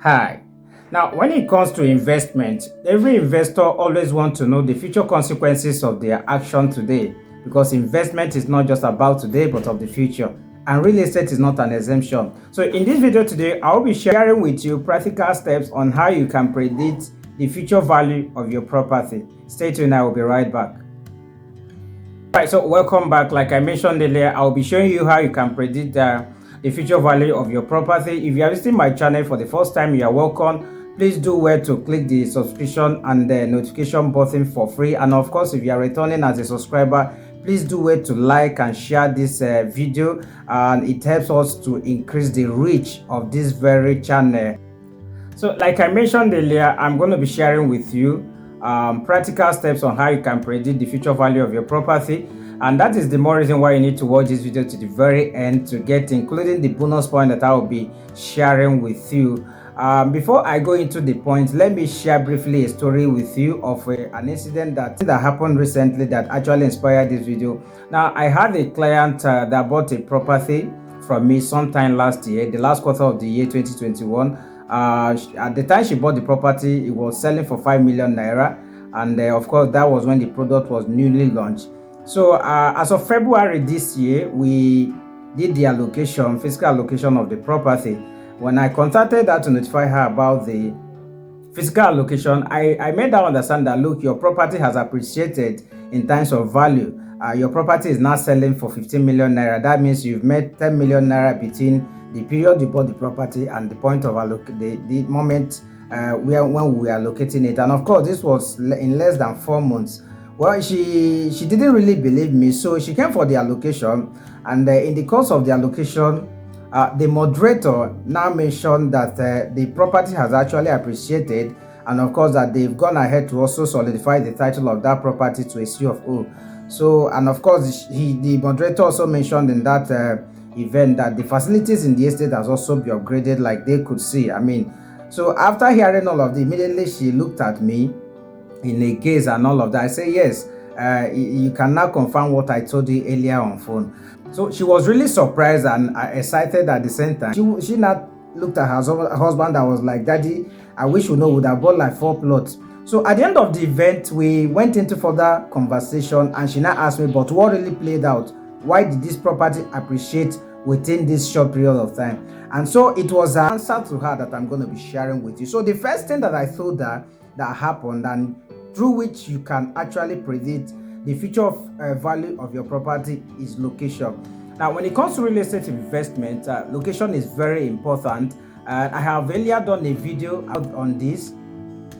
Hi. Now, when it comes to investment, every investor always wants to know the future consequences of their action today because investment is not just about today but of the future. And real estate is not an exemption. So, in this video today, I will be sharing with you practical steps on how you can predict the future value of your property. Stay tuned, I will be right back. Alright, so welcome back. Like I mentioned earlier, I'll be showing you how you can predict the future value of your property. If you are visiting my channel for the first time, you are welcome. Please do well to click the subscription and the notification button for free. And of course, if you are returning as a subscriber, please do well to like and share this video, and it helps us to increase the reach of this very channel. So like I mentioned earlier, I'm going to be sharing with you practical steps on how you can predict the future value of your property, and that is the more reason why you need to watch this video to the very end to get including the bonus point that I will be sharing with you. Before I go into the points, let me share briefly a story with you of an incident that happened recently that actually inspired this video. Now, I had a client that bought a property from me sometime last year, the last quarter of the year 2021. At the time she bought the property, it was selling for 5 million naira, and of course that was when the product was newly launched. So as of February this year, we did the physical allocation of the property. When I contacted her to notify her about the physical allocation, I made her understand that, look, your property has appreciated in terms of value. Your property is now selling for 15 million naira. That means you've made 10 million naira between the period you bought the property and the point of the moment when we were allocating it. And of course, this was in less than 4 months. Well, she didn't really believe me, so she came for the allocation, and in the course of the allocation, the moderator now mentioned that the property has actually appreciated, and of course that they've gone ahead to also solidify the title of that property to a C of O. So, and of course, the moderator also mentioned in that event that the facilities in the estate has also been upgraded, like they could see. I mean, so after hearing all of this, immediately she looked at me in a gaze and all of that. I say, yes, you can now confirm what I told you earlier on phone. So she was really surprised and excited at the same time. She not looked at her husband that was like, Daddy, I wish you know would have bought like 4 plots. So at the end of the event, we went into further conversation, and she now asked me, but what really played out? Why did this property appreciate within this short period of time? And so it was an answer to her that I'm going to be sharing with you. So the first thing that I told her that happened, and through which you can actually predict the future value of your property, is location. Now, when it comes to real estate investment, location is very important. I have earlier done a video out on this.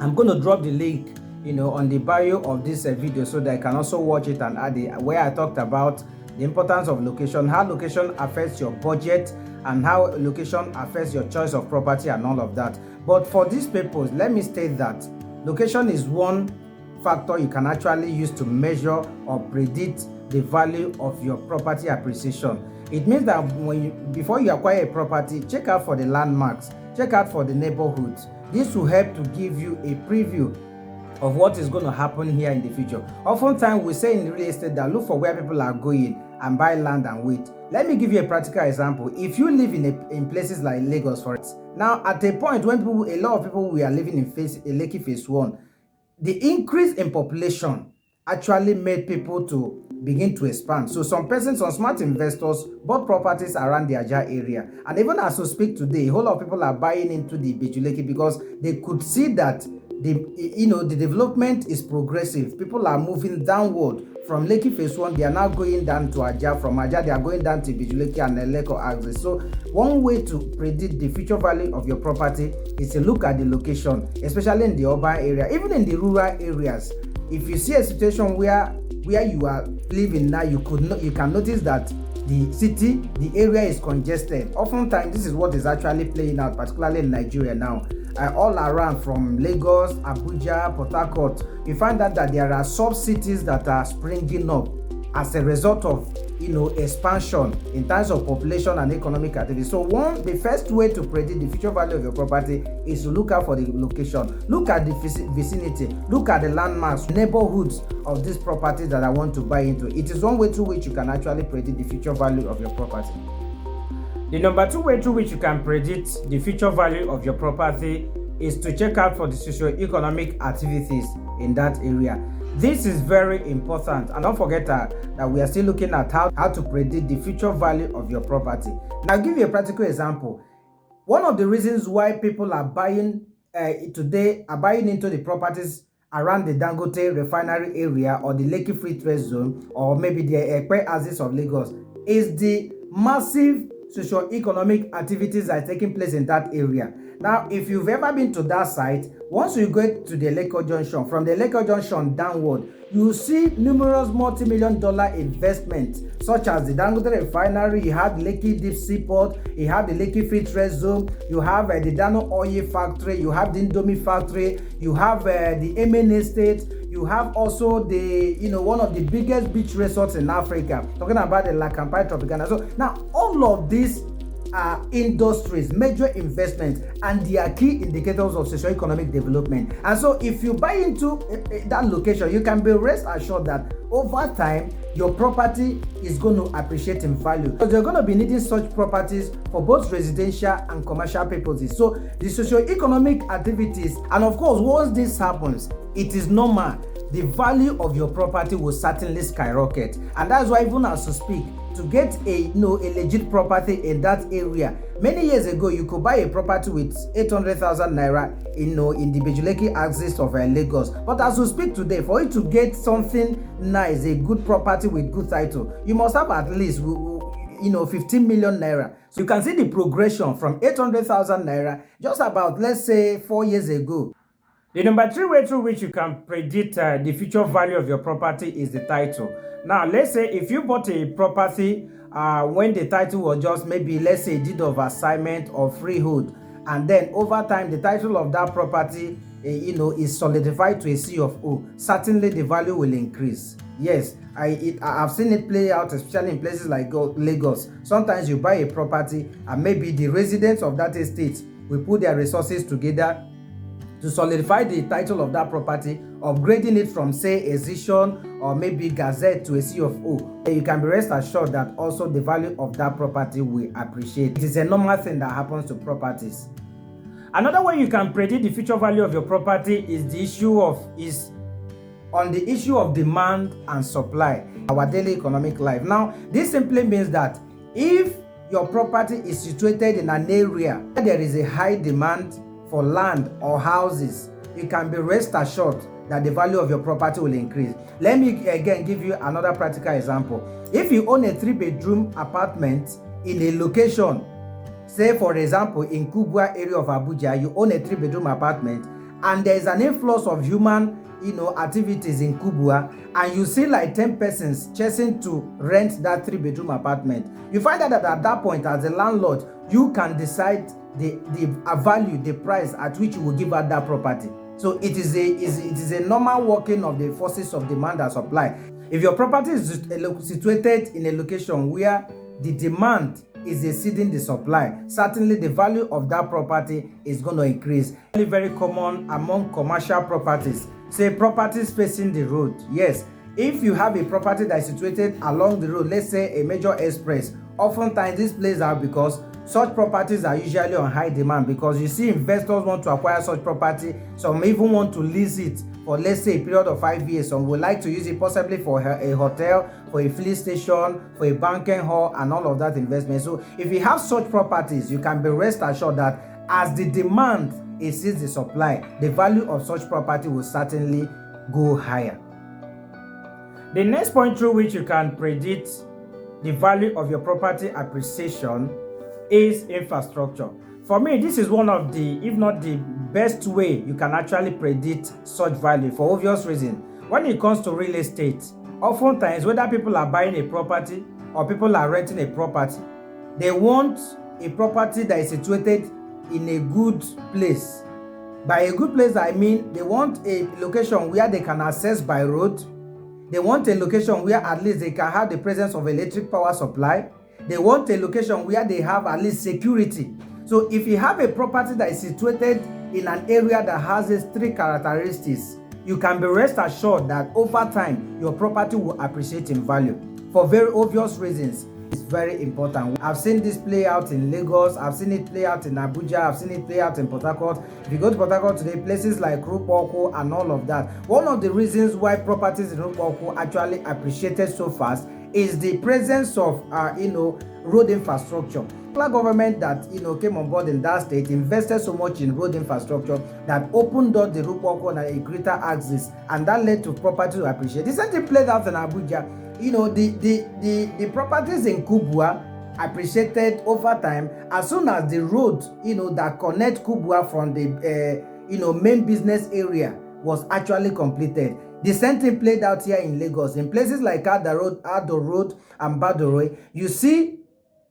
I'm going to drop the link, on the bio of this video, so that I can also watch it and add it, where I talked about the importance of location, how location affects your budget, and how location affects your choice of property and all of that. But for this purpose, let me state that location is one factor you can actually use to measure or predict the value of your property appreciation. It means that before you acquire a property, check out for the landmarks, check out for the neighborhoods. This will help to give you a preview of what is going to happen here in the future. Oftentimes we say in real estate that look for where people are going and buy land and wait. Let me give you a practical example. If you live in places like Lagos, for instance, now at a point when a lot of people were living in Lekki Phase 1, the increase in population actually made people to begin to expand. So some smart investors bought properties around the Aja area. And even as we speak today, a whole lot of people are buying into the Lekki because they could see that the development is progressive. People are moving downward from Lekki Phase 1. They are now going down to Aja. From Aja, they are going down to Lekki and Eleko axis. So one way to predict the future value of your property is to look at the location, especially in the urban area, even in the rural areas. If you see a situation where you are living now, you can notice that the area is congested. Oftentimes, this is what is actually playing out, particularly in Nigeria now. All around from Lagos, Abuja, Port Harcourt, you find that there are sub-cities that are springing up as a result of expansion in terms of population and economic activity. So the first way to predict the future value of your property is to look out for the location, look at the vicinity, look at the landmarks, neighborhoods of this property that I want to buy into. It is one way through which you can actually predict the future value of your property. The number two way through which you can predict the future value of your property is to check out for the socio-economic activities in that area. This is very important, and don't forget that we are still looking at how to predict the future value of your property. Now, I'll give you a practical example. One of the reasons why people are buying today are buying into the properties around the Dangote refinery area or the Lekki Free Trade Zone or maybe the Ekpe axis of Lagos is the massive socio-economic activities that are taking place in that area. Now, if you've ever been to that site, once you go to the Lekki Junction, from the Lekki Junction downward, you see numerous multi-million-dollar investments, such as the Dangote refinery. You have the Lekki Deep Seaport, you have the Lekki Free Trade Zone, you have the Dano Oil Factory, you have the Indomie Factory, you have the Emen Estate, you have also the one of the biggest beach resorts in Africa, talking about the Lakampai Tropicana. So now all of these are industries, major investments, and they are key indicators of socio-economic development. And so if you buy into that location, you can be rest assured that over time your property is going to appreciate in value, because you're going to be needing such properties for both residential and commercial purposes. So the socio-economic activities, and of course once this happens, it is normal, the value of your property will certainly skyrocket. And that's why even as you speak, to get a legit property in that area, many years ago you could buy a property with 800,000 naira in the Bejuleki axis of Lagos. But as we speak today, for you to get something nice, a good property with good title, you must have at least 15 million naira. So you can see the progression from 800,000 naira just about, let's say, 4 years ago. The number three way through which you can predict the future value of your property is the title. Now, let's say if you bought a property when the title was just maybe, let's say, deed of assignment or freehold, and then over time the title of that property is solidified to a C of O, certainly the value will increase. Yes, I've seen it play out, especially in places like Lagos. Sometimes you buy a property and maybe the residents of that estate will put their resources together to solidify the title of that property, upgrading it from, say, a Zishon or maybe Gazette to a C of O. You can be rest assured that also the value of that property will appreciate. It is a normal thing that happens to properties. Another way you can predict the future value of your property is on the issue of demand and supply, our daily economic life. Now, this simply means that if your property is situated in an area where there is a high demand for land or houses, you can be rest assured that the value of your property will increase. Let me again give you another practical example. If you own a 3-bedroom apartment in a location, say for example in Kubwa area of Abuja, you own a 3-bedroom apartment and there is an influx of human activities in Kubwa, and you see like 10 persons chasing to rent that 3-bedroom apartment, you find out that at that point, as a landlord, you can decide the value, the price at which you will give out that property. So it is a normal working of the forces of demand and supply. If your property is situated in a location where the demand is exceeding the supply, certainly the value of that property is going to increase. Very common among commercial properties, say properties facing the road. Yes, if you have a property that is situated along the road, let's say a major express, oftentimes this plays out because such properties are usually on high demand, because you see investors want to acquire such property. Some even want to lease it for, let's say, a period of 5 years. Some would like to use it possibly for a hotel, for a filling station, for a banking hall, and all of that investment. So if you have such properties, you can be rest assured that as the demand exceeds the supply, the value of such property will certainly go higher. The next point through which you can predict the value of your property appreciation is infrastructure. For me, this is one of the, if not the best way you can actually predict such value, for obvious reasons. When it comes to real estate, oftentimes whether people are buying a property or people are renting a property, they want a property that is situated in a good place. By a good place, I mean they want a location where they can access by road. They want a location where at least they can have the presence of electric power supply. They want a location where they have at least security. So if you have a property that is situated in an area that has these 3 characteristics, you can be rest assured that over time, your property will appreciate in value for very obvious reasons. It's very important. I've seen this play out in Lagos, I've seen it play out in Abuja, I've seen it play out in Port Harcourt. If you go to Port Harcourt today, places like Rupoko and all of that, one of the reasons why properties in Rupoko actually appreciated so fast is the presence of road infrastructure. The government that came on board in that state invested so much in road infrastructure that opened up the Rupoko and a greater axis, and that led to property to appreciate. The same thing played out in Abuja. The properties in Kubwa appreciated over time as soon as the road that connect Kubwa from the main business area was actually completed. The same thing played out here in Lagos. In places like Ado Road and Badore, you see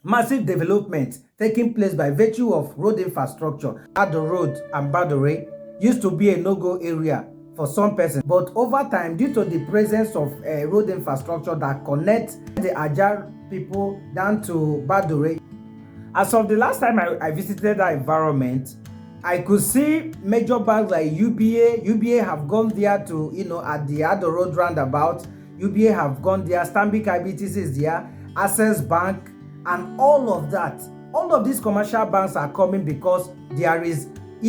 massive development taking place by virtue of road infrastructure. Ado Road and Badore used to be a no-go area for some persons, but over time, due to the presence of road infrastructure that connects the Ajar people down to Badore, as of the last time I visited that environment, I could see major banks like UBA have gone there to, at the Ado Road roundabout. UBA have gone there, Stanbic IBTC is there, Access Bank, and all of that. All of these commercial banks are coming because there is a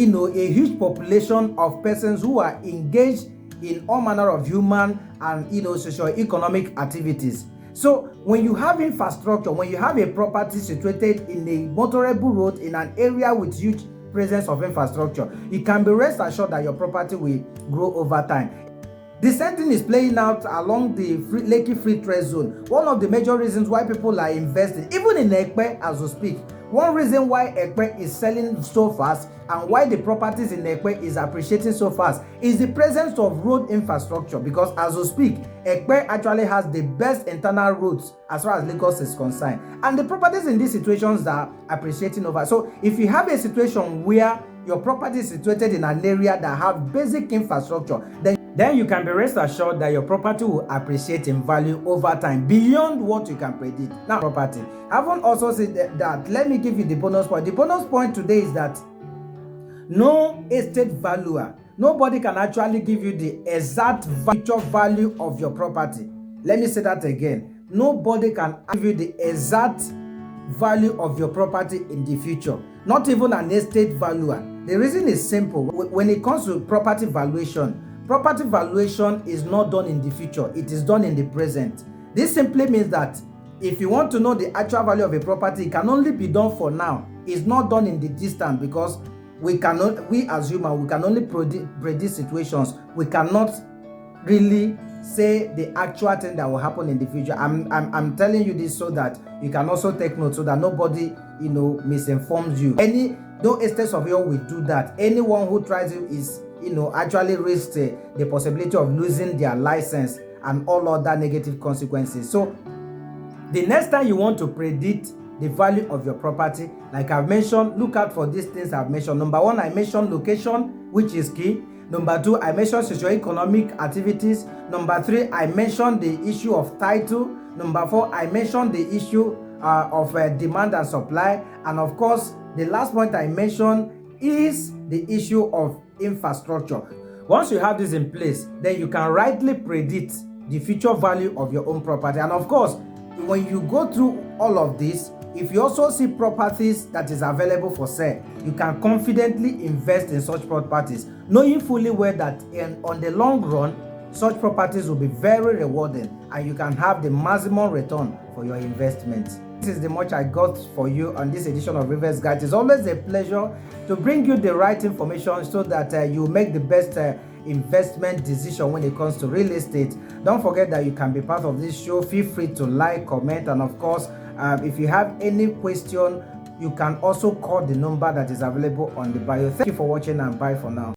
huge population of persons who are engaged in all manner of human and socio-economic activities. So when you have infrastructure, when you have a property situated in a motorable road in an area with huge presence of infrastructure, you can be rest assured that your property will grow over time. The same thing is playing out along the Lekki Free Trade Zone. One of the major reasons why people are investing, even in Ekpe as we speak, one reason why Ekpe is selling so fast and why the properties in Ekpe is appreciating so fast is the presence of road infrastructure, because as we speak, Ekpe actually has the best internal roads as far as Lagos is concerned. And the properties in these situations are appreciating over. So if you have a situation where your property is situated in an area that have basic infrastructure, then you can be rest assured that your property will appreciate in value over time beyond what you can predict. Now, property. I haven't also said that. Let me give you the bonus point. The bonus point today is that no estate valuer, nobody can actually give you the exact future value of your property. Let me say that again. Nobody can give you the exact value of your property in the future. Not even an estate valuer. The reason is simple. When it comes to property valuation is not done in the future, it is done in the present. This simply means that if you want to know the actual value of a property, it can only be done for now. It's not done in the distant, because we as humans, we can only predict situations. We cannot really say the actual thing that will happen in the future. I'm telling you this so that you can also take note, so that nobody misinforms you. No estate surveyor will do that. Anyone who tries it is actually risks the possibility of losing their license and all other negative consequences. So the next time you want to predict the value of your property, like I've mentioned, look out for these things I've mentioned. Number one, I mentioned location, which is key. Number two, I mentioned socio-economic activities. Number three, I mentioned the issue of title. Number four, I mentioned the issue of demand and supply. And of course, the last point I mentioned is the issue of infrastructure. Once you have this in place, then you can rightly predict the future value of your own property. And of course, when you go through all of this, if you also see properties that is available for sale, you can confidently invest in such properties, knowing fully well that on the long run, such properties will be very rewarding and you can have the maximum return for your investment. This is the much I got for you on this edition of RealVest Guide. It's always a pleasure to bring you the right information so that you make the best investment decision when it comes to real estate. Don't forget that you can be part of this show. Feel free to like, comment, and of course, if you have any question, you can also call the number that is available on the bio. Thank you for watching, and bye for now.